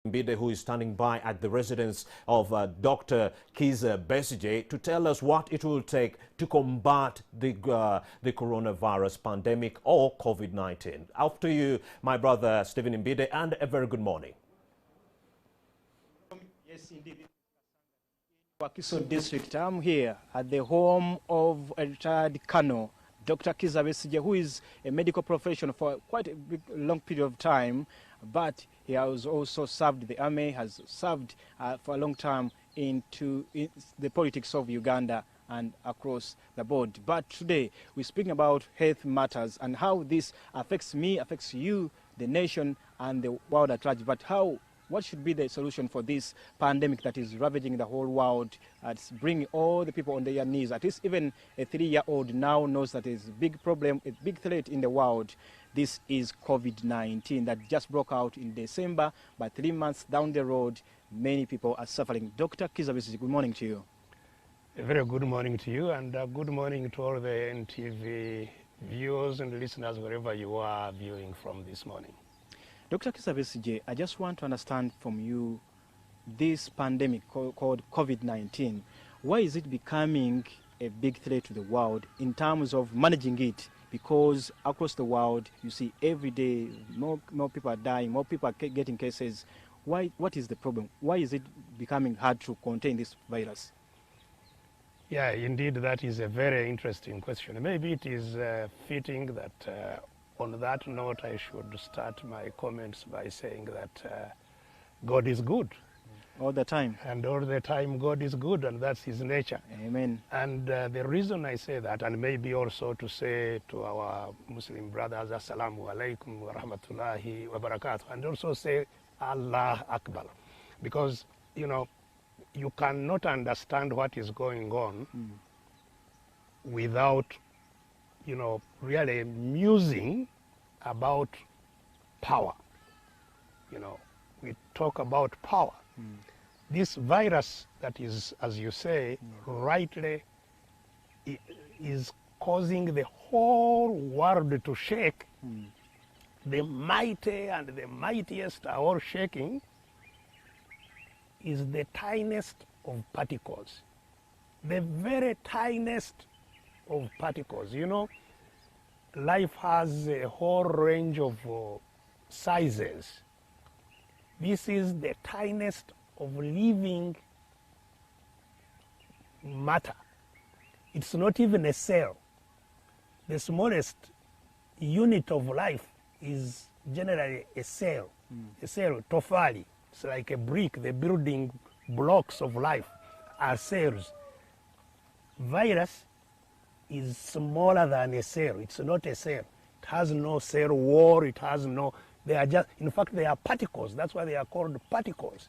Mbide, who is standing by at the residence of Dr. Kizza Besigye to tell us what it will take to combat the coronavirus pandemic or COVID-19. After you, my brother Stephen Mbide, and a very good morning. Yes, indeed. Wakiso District, I'm here at the home of a retired colonel, Dr. Kizza Besigye, who is a medical professional for quite a long period of time, but he has also served the army, has served for a long time in the politics of Uganda and across the board. But today we're speaking about health matters and how this affects me, affects you, the nation and the world at large. But what should be the solution for this pandemic that is ravaging the whole world? It's bringing all the people on their knees. At least even a 3-year-old now knows that it's a big problem, a big threat in the world. This is COVID-19 that just broke out in December, but 3 months down the road, many people are suffering. Dr. Kizza Besigye, good morning to you. A very good morning to you, and good morning to all the NTV viewers and listeners wherever you are viewing from this morning. Dr. Kizza Besigye, I just want to understand from you this pandemic called COVID-19. Why is it becoming a big threat to the world in terms of managing it? Because across the world, you see every day more people are dying, more people are getting cases. Why? What is the problem? Why is it becoming hard to contain this virus? Yeah, indeed, that is a very interesting question. Maybe it is fitting that on that note, I should start my comments by saying that God is good. All the time. And all the time God is good, and that's his nature. Amen. And the reason I say that, and maybe also to say to our Muslim brothers, Assalamu alaikum wa rahmatullahi wa barakatuh, and also say Allah Akbar. Because, you know, you cannot understand what is going on without, you know, really musing about power. You know, we talk about power. This virus that is, as you say, rightly is causing the whole world to shake. The mighty and the mightiest are all shaking is the tiniest of particles. The very tiniest of particles. You know, life has a whole range of sizes. This is the tiniest of living matter. It's not even a cell. The smallest unit of life is generally a cell. A cell, tofali. It's like a brick. The building blocks of life are cells. Virus is smaller than a cell. It's not a cell. It has no cell wall. It has no. They are just. In fact, they are particles. That's why they are called particles.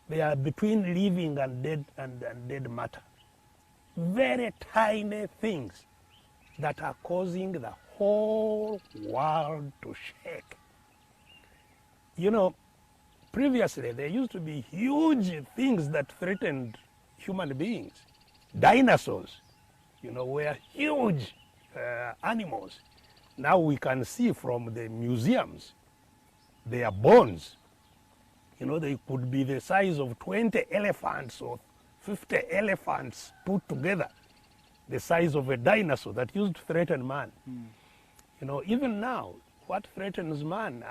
They are between living and dead matter. Very tiny things that are causing the whole world to shake. You know, previously there used to be huge things that threatened human beings. Dinosaurs, you know, were huge animals. Now we can see from the museums their bones. You know, they could be the size of 20 elephants or 50 elephants put together, the size of a dinosaur that used to threaten man. You know, even now, what threatens man,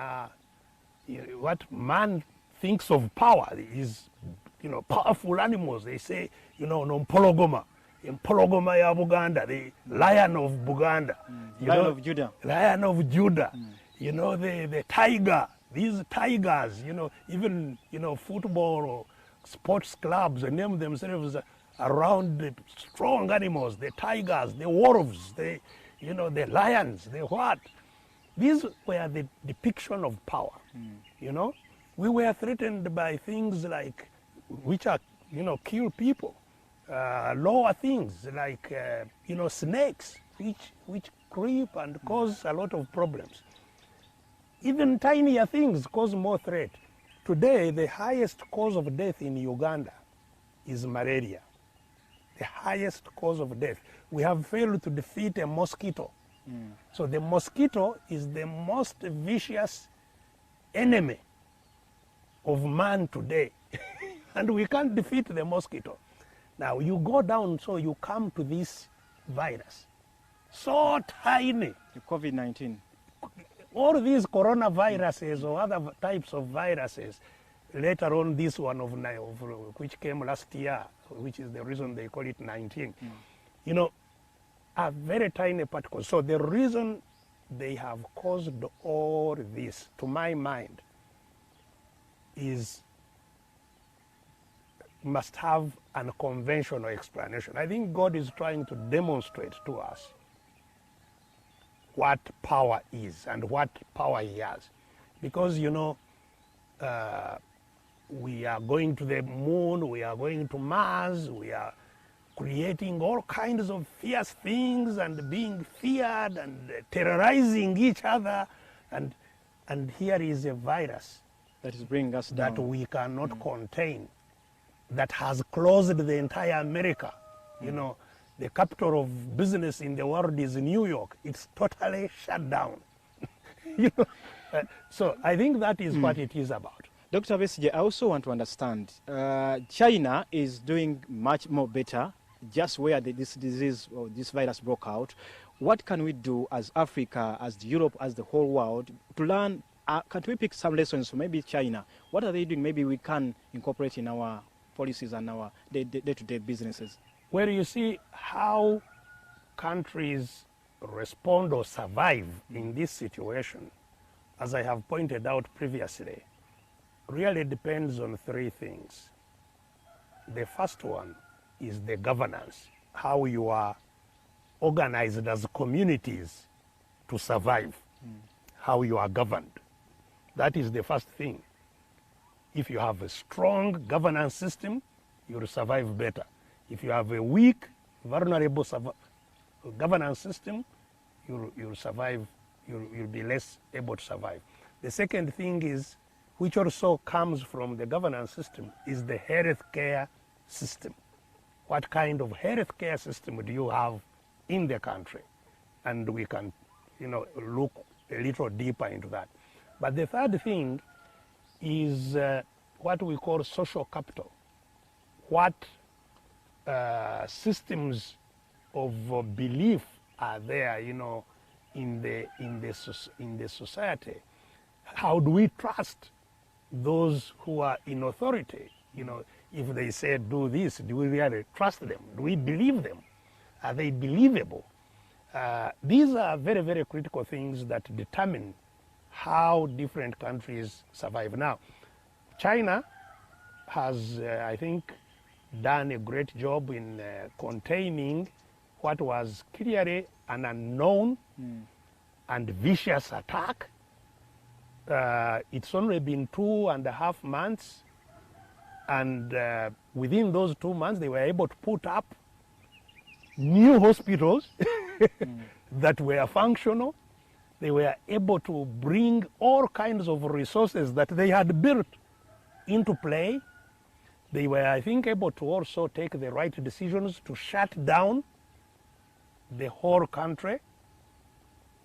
what man thinks of power is, you know, powerful animals. They say, you know, Mpologoma ya Buganda, the lion of Buganda. Lion of Judah. Lion of Judah. You know, the tiger. These tigers, you know, even, you know, football or sports clubs, they name themselves around the strong animals, the tigers, the wolves, the, you know, the lions, the what. These were the depiction of power, you know. We were threatened by things like, which are, you know, kill people. Lower things like, you know, snakes, which creep and cause a lot of problems. Even tinier things cause more threat. Today, the highest cause of death in Uganda is malaria. The highest cause of death. We have failed to defeat a mosquito. So the mosquito is the most vicious enemy of man today, and we can't defeat the mosquito. Now you go down, so you come to this virus, so tiny. The COVID-19. All these coronaviruses or other types of viruses, later on this one which came last year, which is the reason they call it 19, you know, are very tiny particles. So the reason they have caused all this, to my mind, must have an unconventional explanation. I think God is trying to demonstrate to us what power is and what power he has. Because, you know, we are going to the moon, we are going to Mars, we are creating all kinds of fierce things and being feared and terrorizing each other. And here is a virus that is bringing us down, that we cannot contain, that has closed the entire America. You know, the capital of business in the world is New York. It's totally shut down. You know, so I think that is what it is about. Dr. Besigye, I also want to understand, China is doing much more better just where this disease or this virus broke out. What can we do as Africa, as Europe, as the whole world to learn? Can't we pick some lessons from maybe China? What are they doing? Maybe we can incorporate in our policies and our day-to-day businesses. Well, you see how countries respond or survive in this situation, as I have pointed out previously, really depends on three things. The first one is the governance, how you are organized as communities to survive, how you are governed. That is the first thing. If you have a strong governance system, you will survive better. If you have a weak, vulnerable governance system, you'll survive, you'll be less able to survive. The second thing is, which also comes from the governance system, is the healthcare system. What kind of healthcare system do you have in the country? And we can, you know, look a little deeper into that. But the third thing is what we call social capital. What systems of belief are there, you know, in the society? How do we trust those who are in authority? You know, if they say do this, do we really trust them? Do we believe them? Are they believable? These are very, very critical things that determine how different countries survive. Now, China has, I think, done a great job in containing what was clearly an unknown and vicious attack. It's only been 2.5 months, and within those 2 months they were able to put up new hospitals that were functional. They were able to bring all kinds of resources that they had built into play. They were, I think, able to also take the right decisions to shut down the whole country,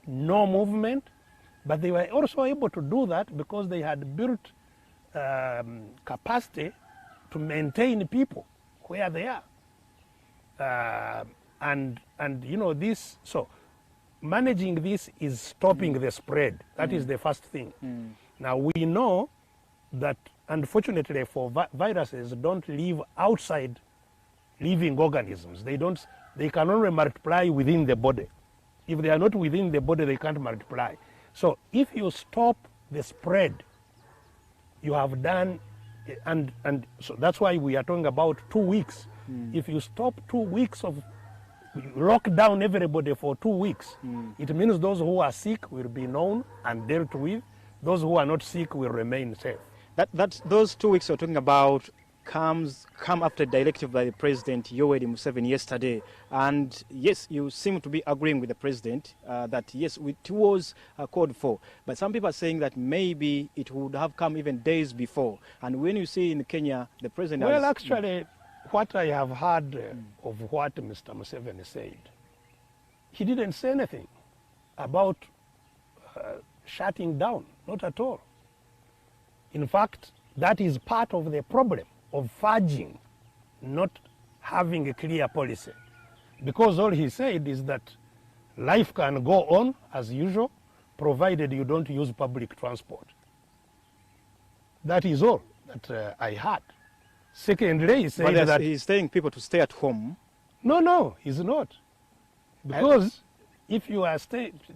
no movement. But they were also able to do that because they had built capacity to maintain people where they are. And you know, this, so managing this is stopping the spread. That is the first thing. Now we know that, unfortunately, for viruses don't live outside living organisms. They can only multiply within the body. If they are not within the body, they can't multiply. So if you stop the spread, you have done, and so that's why we are talking about 2 weeks. If you stop 2 weeks of lock down everybody for 2 weeks, it means those who are sick will be known and dealt with. Those who are not sick will remain safe. Those 2 weeks you're talking about come after directive by the President Yoweri Museveni yesterday. And yes, you seem to be agreeing with the President that yes, it was called for. But some people are saying that maybe it would have come even days before. And when you see in Kenya, the President Well, actually, what I have heard of what Mr. Museveni said, he didn't say anything about shutting down, not at all. In fact, That is part of the problem of fudging, not having a clear policy. Because all he said is that life can go on as usual, provided you don't use public transport. That is all that I heard. Secondly, he said that he's telling people to stay at home. No, he's not. Because if you are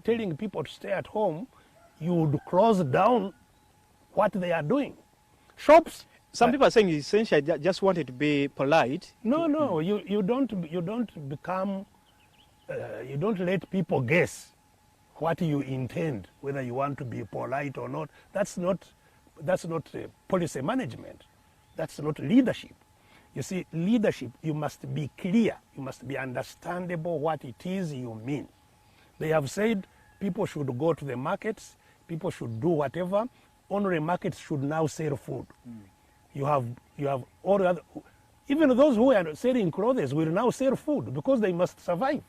telling people to stay at home, you would close down what they are doing. Shops. Some people are saying essentially just wanted to be polite. No, you don't become. You don't let people guess what you intend, whether you want to be polite or not. That's not policy management. That's not leadership. You see, leadership, you must be clear. You must be understandable what it is you mean. They have said people should go to the markets, people should do whatever. Only markets should now sell food. You have all the other, even those who are selling clothes will now sell food because they must survive.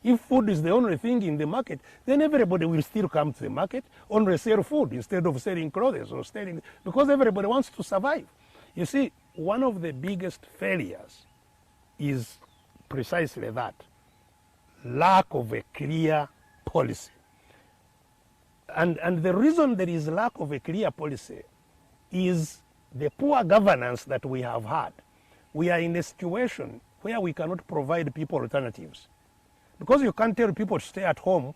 If food is the only thing in the market, then everybody will still come to the market, only sell food instead of selling clothes or selling, because everybody wants to survive. You see, one of the biggest failures is precisely that, lack of a clear policy. And the reason there is lack of a clear policy is the poor governance that we have had. We are in a situation where we cannot provide people alternatives. Because you can't tell people to stay at home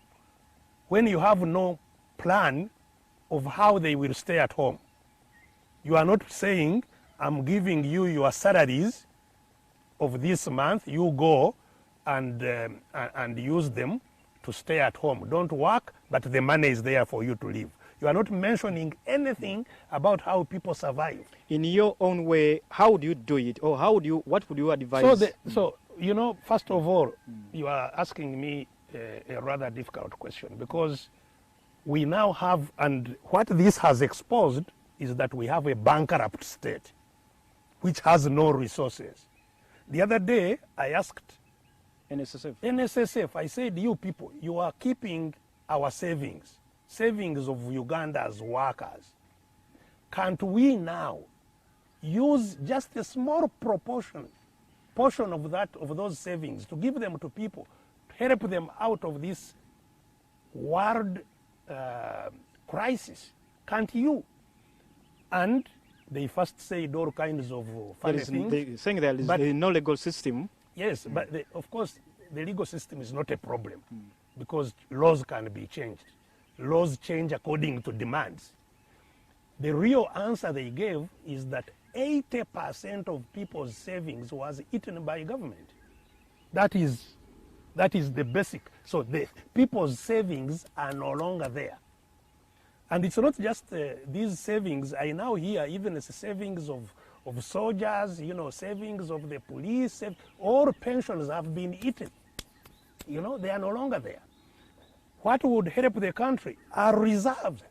when you have no plan of how they will stay at home. You are not saying, I'm giving you your salaries of this month, you go and use them to stay at home. Don't work, but the money is there for you to live. You are not mentioning anything about how people survive. In your own way, how would you do it? Or what would you advise? So you know, first of all, you are asking me a rather difficult question, because we now have, and what this has exposed is that we have a bankrupt state which has no resources. The other day, I asked NSSF, I said, you people, you are keeping our savings of Uganda's workers. Can't we now use just a small portion of those savings to give them to people, to help them out of this world crisis? Can't you? And they first said all kinds of funny things. They're saying there is no legal system. Yes, but of course, the legal system is not a problem because laws can be changed. Laws change according to demands. The real answer they gave is that 80% of people's savings was eaten by government. That is the basic. So the people's savings are no longer there. And it's not just these savings. I now hear even as savings of soldiers, you know, savings of the police, all pensions have been eaten. You know, they are no longer there. What would help the country are reserves.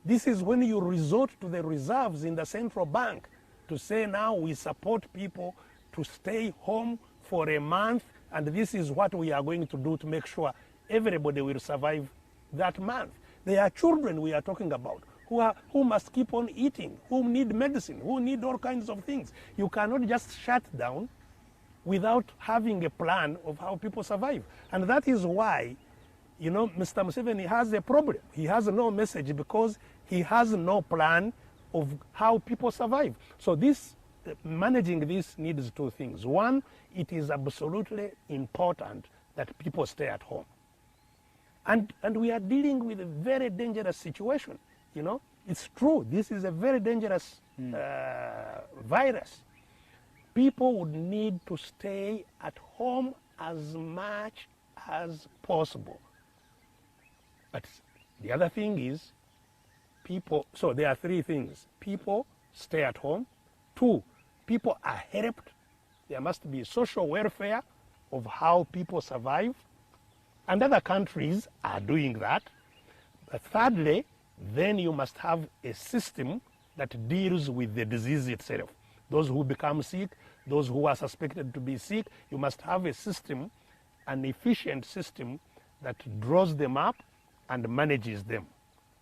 This is when you resort to the reserves in the central bank to say, now we support people to stay home for a month, and this is what we are going to do to make sure everybody will survive that month. There are children we are talking about who must keep on eating, who need medicine, who need all kinds of things. You cannot just shut down without having a plan of how people survive. And that is why, you know, Mr. Museveni has a problem. He has no message because he has no plan of how people survive. So managing this needs two things. One, it is absolutely important that people stay at home. And we are dealing with a very dangerous situation. You know, it's true. This is a very dangerous virus. People would need to stay at home as much as possible. But the other thing is so there are three things. People stay at home. Two, people are helped. There must be social welfare of how people survive. And other countries are doing that. But thirdly, then you must have a system that deals with the disease itself. Those who become sick, those who are suspected to be sick, you must have a system, an efficient system that draws them up and manages them.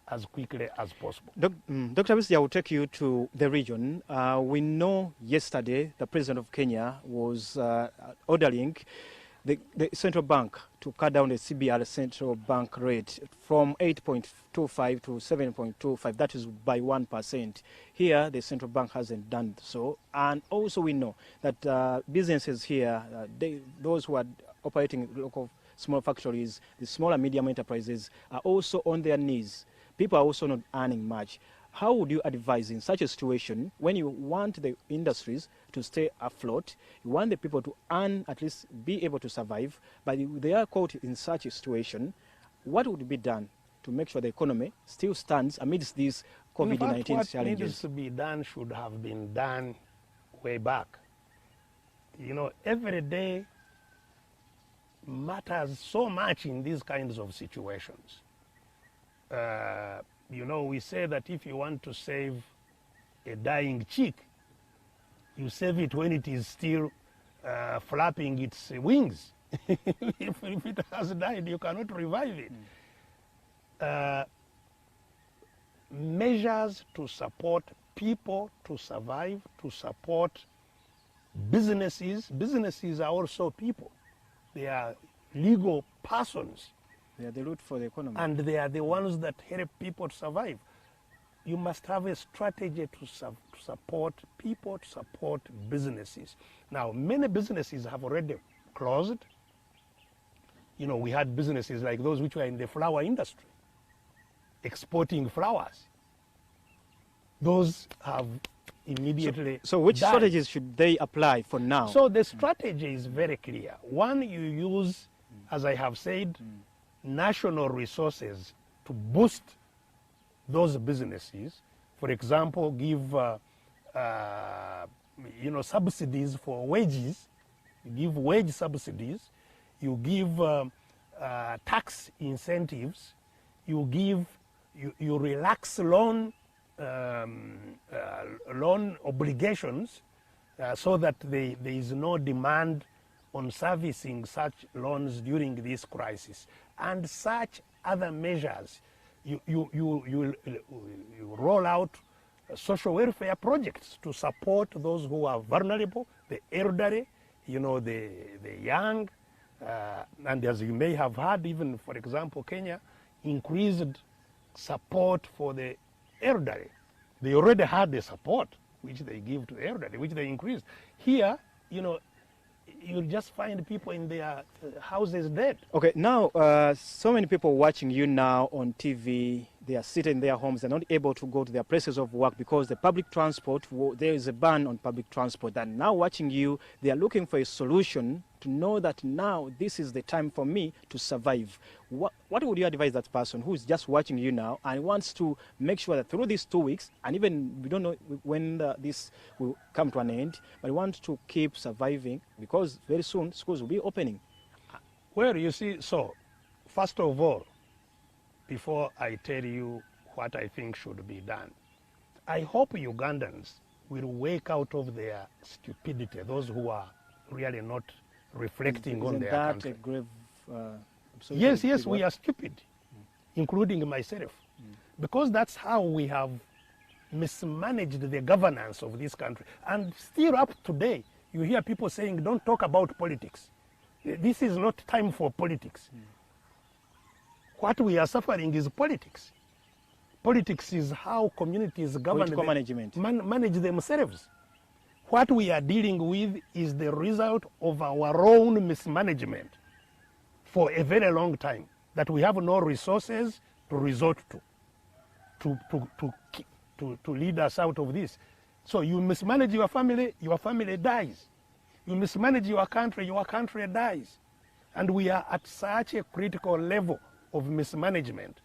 as quickly as possible. Dr. Besigye, I will take you to the region. We know yesterday the President of Kenya was ordering the central bank to cut down the CBR central bank rate from 8.25 to 7.25. That is by 1%. Here, the central bank hasn't done so. And also we know that businesses here, those who are operating local small factories, the small and medium enterprises, are also on their knees. People are also not earning much. How would you advise in such a situation when you want the industries to stay afloat, you want the people to earn, at least be able to survive, but they are caught in such a situation? What would be done to make sure the economy still stands amidst these COVID-19 challenges? What needs to be done should have been done way back. You know, every day matters so much in these kinds of situations. You know, we say that if you want to save a dying chick, you save it when it is still flapping its wings. If it has died, you cannot revive it. Measures to support people to survive, to support businesses. Businesses are also people. They are legal persons. They are the root for the economy. And they are the ones that help people to survive. You must have a strategy to support people, to support businesses. Now, many businesses have already closed. You know, we had businesses like those which were in the flower industry, exporting flowers. Those have immediately So which died. strategies should they apply for now? So the strategy is very clear. One, you use, as I have said, national resources to boost those businesses. For example, give you know, subsidies for wages. You give wage subsidies. You give tax incentives. You give you relax loan obligations so that there is no demand on servicing such loans during this crisis, and such other measures. You roll out social welfare projects to support those who are vulnerable, the elderly, you know, the young, and as you may have heard, even for example, Kenya increased support for the elderly. They already had the support which they give to the elderly, which they increased. Here, you know, you'll just find people in their houses dead. Okay, now so many people watching you now on TV, they are sitting in their homes, they're not able to go to their places of work because the public transport, there is a ban on public transport. And now watching you, they are looking for a solution to know that now this is the time for me to survive. What would you advise that person who is just watching you now and wants to make sure that through these 2 weeks, and even we don't know when this will come to an end, but wants to keep surviving because very soon schools will be opening? Well, you see, so first of all, before I tell you what I think should be done, I hope Ugandans will wake out of their stupidity, those who are really not reflecting on their country. Isn't that a grave, Yes, we are stupid, including myself, because that's how we have mismanaged the governance of this country. And still up today, you hear people saying, don't talk about politics. This is not time for politics. What we are suffering is politics. Politics is how communities govern, manage themselves. What we are dealing with is the result of our own mismanagement for a very long time, that we have no resources to resort to lead us out of this. So you mismanage your family dies. You mismanage your country dies. And we are at such a critical level of mismanagement.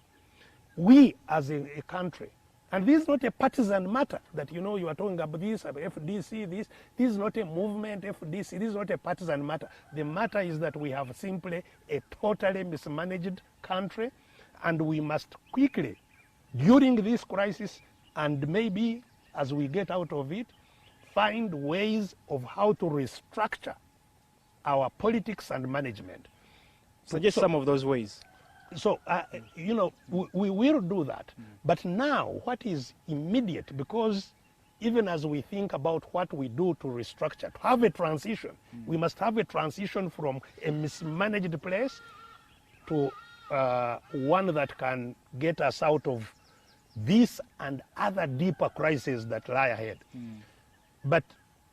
We as a country, and this is not a partisan matter that, you know, you are talking about this, FDC, this is not a movement, FDC, this is not a partisan matter. The matter is that we have simply a totally mismanaged country, and we must quickly, during this crisis, and maybe as we get out of it, find ways of how to restructure our politics and management. Suggest some of those ways. So, you know, we will do that. But now, what is immediate, because even as we think about what we do to restructure, to have a transition, we must have a transition from a mismanaged place to one that can get us out of this and other deeper crises that lie ahead. But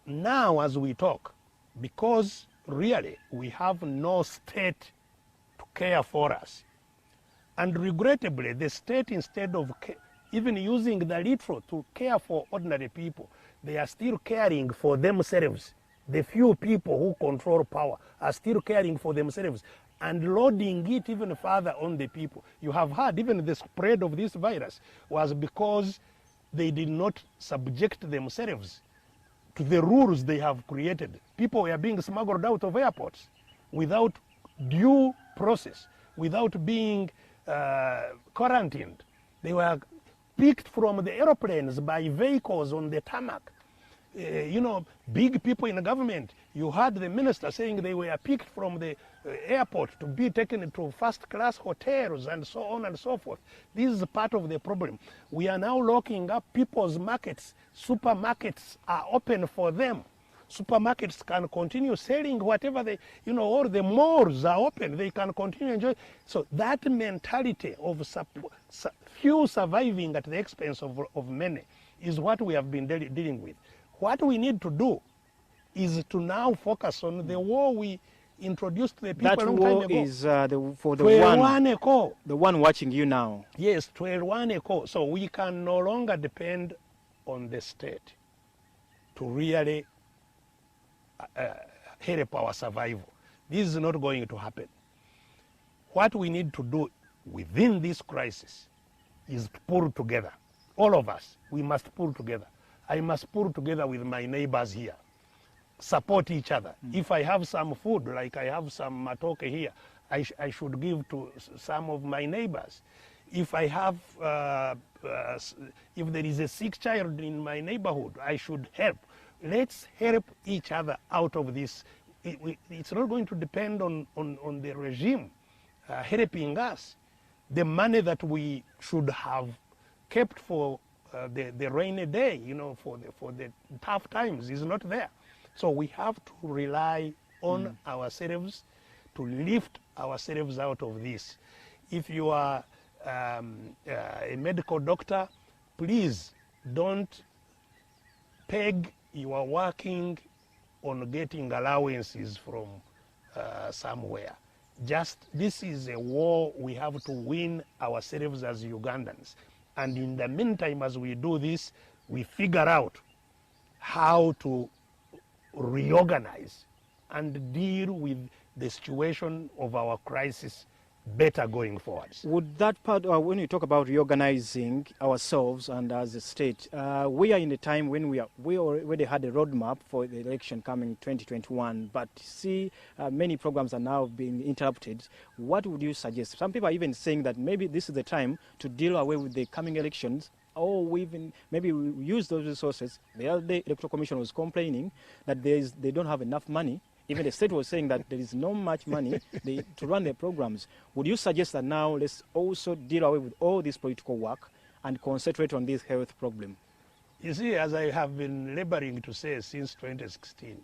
now, as we talk, because really we have no state to care for us, and regrettably, the state, instead of even using the little to care for ordinary people, they are still caring for themselves. The few people who control power are still caring for themselves and loading it even further on the people. You have heard even the spread of this virus was because they did not subject themselves to the rules they have created. People were being smuggled out of airports without due process, without being quarantined. They were picked from the airplanes by vehicles on the tarmac. You know, big people in the government. You heard the minister saying they were picked from the airport to be taken to first-class hotels and so on and so forth. This is part of the problem. We are now locking up people's markets. Supermarkets are open for them. Supermarkets can continue selling whatever they, you know, or the malls are open. They can continue enjoy. So that mentality of few surviving at the expense of many is what we have been dealing with. What we need to do is to now focus on the war we introduced the people that a long war time ago. is the one watching you now. Yes, 12-1 echo. So we can no longer depend on the state to really help our survival. This is not going to happen. What we need to do within this crisis is to pull together. All of us, we must pull together. I must pull together with my neighbors here. Support each other. If I have some food, like I have some matoke here, I should give to some of my neighbors. If I have, if there is a sick child in my neighborhood, I should help. Let's help each other out of this. It's not going to depend on the regime helping us. The money that we should have kept for the rainy day, you know, for the tough times is not there. So we have to rely on ourselves to lift ourselves out of this. If you are a medical doctor, please don't peg your working on getting allowances from somewhere. This is a war we have to win ourselves as Ugandans. And in the meantime, as we do this, we figure out how to reorganize and deal with the situation of our crisis better going forward. Would that part, when you talk about reorganizing ourselves and as a state, we are in a time when we already had a roadmap for the election coming 2021, but see many programs are now being interrupted. What would you suggest? Some people are even saying that maybe this is the time to deal away with the coming elections, or maybe we use those resources. The other day, Electoral Commission was complaining that they don't have enough money. Even the state was saying that there is not much money to run their programs. Would you suggest that now let's also deal away with all this political work and concentrate on this health problem? You see, as I have been laboring to say since 2016,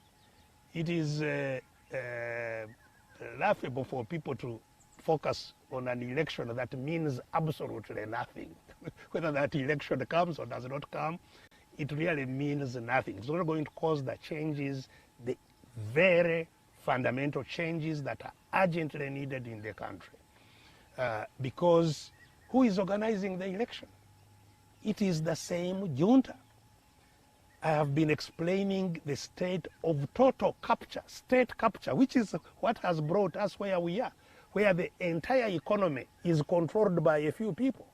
it is laughable for people to focus on an election that means absolutely nothing. Whether that election comes or does not come, it really means nothing. It's not going to cause the changes, the very fundamental changes that are urgently needed in the country. Because who is organizing the election? It is the same junta. I have been explaining the state of total capture, state capture, which is what has brought us where we are, where the entire economy is controlled by a few people,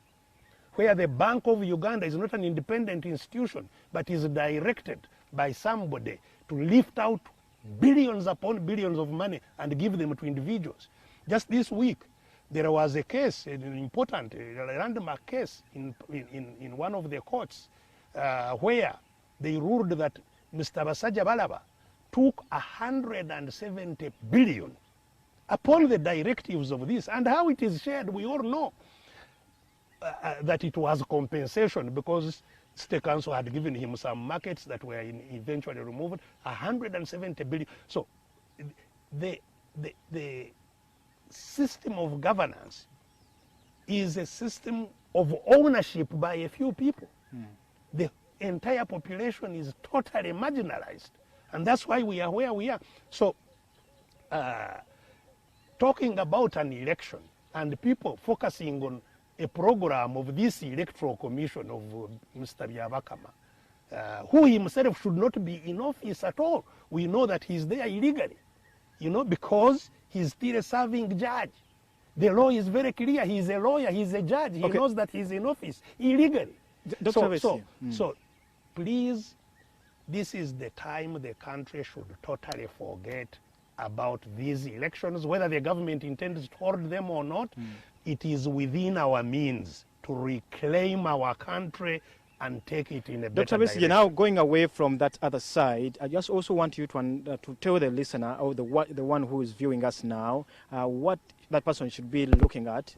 where the Bank of Uganda is not an independent institution, but is directed by somebody to lift out billions upon billions of money and give them to individuals. Just this week, there was a case, an important, landmark case in one of the courts where they ruled that Mr. Basajja Balaba took 170 billion upon the directives of this. And how it is shared, we all know that it was compensation because State Council had given him some markets that were eventually removed, 170 billion. So the system of governance is a system of ownership by a few people. The entire population is totally marginalized. And that's why we are where we are. So talking about an election and people focusing on a program of this electoral commission of Mr. Byabakama, who himself should not be in office at all. We know that he's there illegally, you know, because he's still a serving judge. The law is very clear. He's a lawyer, he's a judge. He knows that he's in office illegally. So please, this is the time the country should totally forget about these elections, whether the government intends to hold them or not. It is within our means to reclaim our country and take it in a better Dr. direction. Now going away from that other side, I just also want you to tell the listener or the one who is viewing us now what that person should be looking at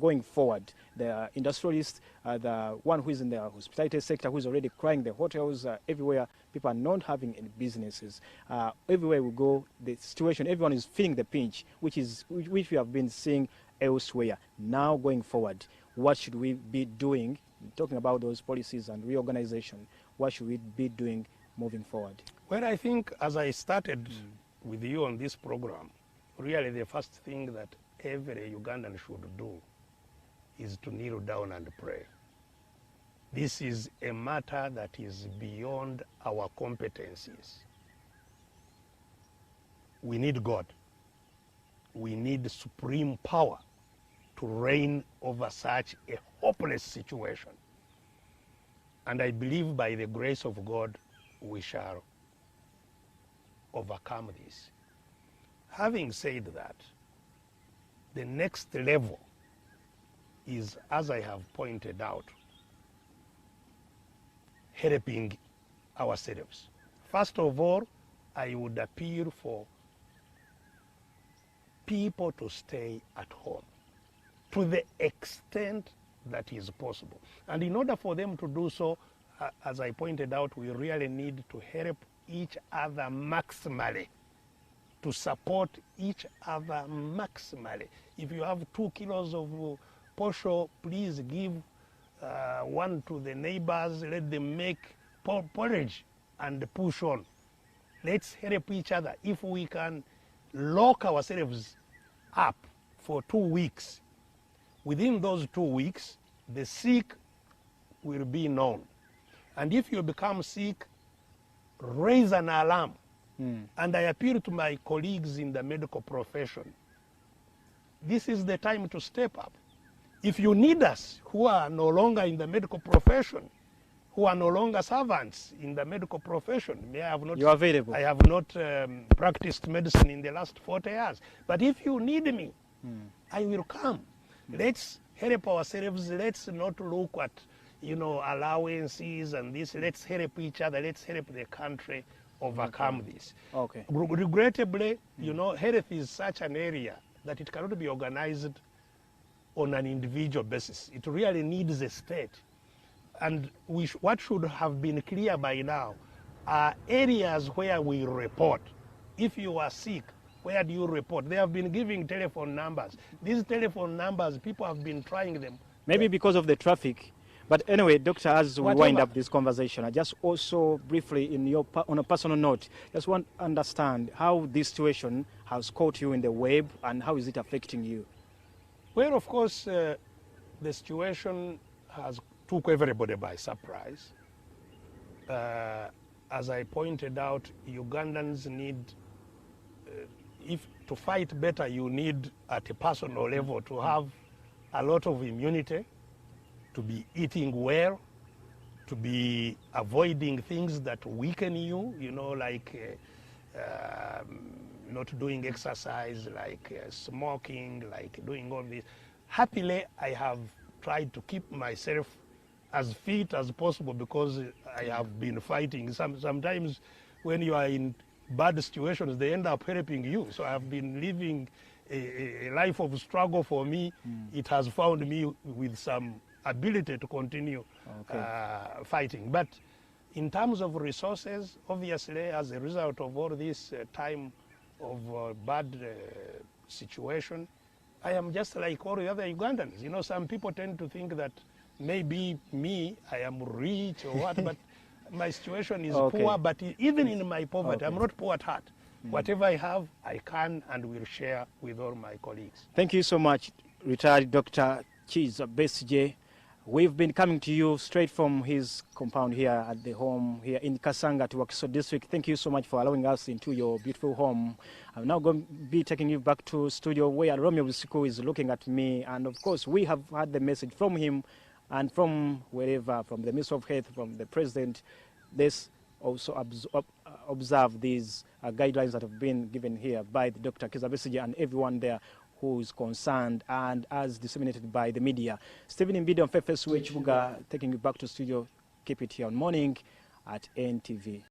going forward. The industrialist, the one who is in the hospitality sector, who is already crying, the hotels, everywhere, people are not having any businesses. Everywhere we go, the situation, everyone is feeling the pinch, which we have been seeing elsewhere. Now going forward, what should we be doing? Talking about those policies and reorganization, what should we be doing moving forward? Well, I think as I started with you on this program, really the first thing that every Ugandan should do is to kneel down and pray. This is a matter that is beyond our competencies. We need God. We need supreme power to reign over such a hopeless situation. And I believe by the grace of God, we shall overcome this. Having said that, the next level is, as I have pointed out, helping ourselves. First of all, I would appeal for people to stay at home to the extent that is possible. And in order for them to do so, as I pointed out, we really need to help each other maximally, to support each other maximally. If you have 2 kilos of posho, please give one to the neighbors, let them make porridge and push on. Let's help each other. If we can lock ourselves up for 2 weeks, within those 2 weeks, the sick will be known. And if you become sick, raise an alarm. And I appeal to my colleagues in the medical profession. This is the time to step up. If you need us, who are no longer in the medical profession, who are no longer servants in the medical profession, you're available. I have not practiced medicine in the last 40 years. But if you need me, I will come. Let's help ourselves. Let's not look at, allowances and this. Let's help each other. Let's help the country overcome this. Okay. Regrettably, health is such an area that it cannot be organized on an individual basis. It really needs a state. And what should have been clear by now are areas where we report. If you are sick, where do you report? They have been giving telephone numbers. These telephone numbers, people have been trying them. Maybe because of the traffic. But anyway, Doctor, as we wind up this conversation, I just also briefly, on a personal note, just want to understand how this situation has caught you in the web and how is it affecting you? Well, of course, the situation has took everybody by surprise. As I pointed out, Ugandans need, if to fight better, you need at a personal level to have a lot of immunity, to be eating well, to be avoiding things that weaken you, like not doing exercise, like smoking, like doing all this. Happily, I have tried to keep myself as fit as possible because I have been fighting. Sometimes when you are in bad situations, they end up helping you. So I have been living a life of struggle for me. It has found me with some ability to continue fighting. But in terms of resources, obviously, as a result of all this time of bad situation, I am just like all the other Ugandans. You know, some people tend to think that maybe me, I am rich or what, but my situation is poor. But even in my poverty, I'm not poor at heart. Whatever I have, I can and will share with all my colleagues. Thank you so much, retired Dr. Kizza Besigye. We've been coming to you straight from his compound here at the home here in Kasanga to Wakiso district. Thank you so much for allowing us into your beautiful home. I'm now going to be taking you back to studio where Romeo Busiku is looking at me. And of course, we have had the message from him and from wherever, from the Minister of Health, from the President. Let's also observe these guidelines that have been given here by the Dr. Kizza Besigye and everyone there who is concerned and as disseminated by the media. Stephen Mbidi on FFSW Chibuga taking you back to studio. Keep it here on Morning at NTV.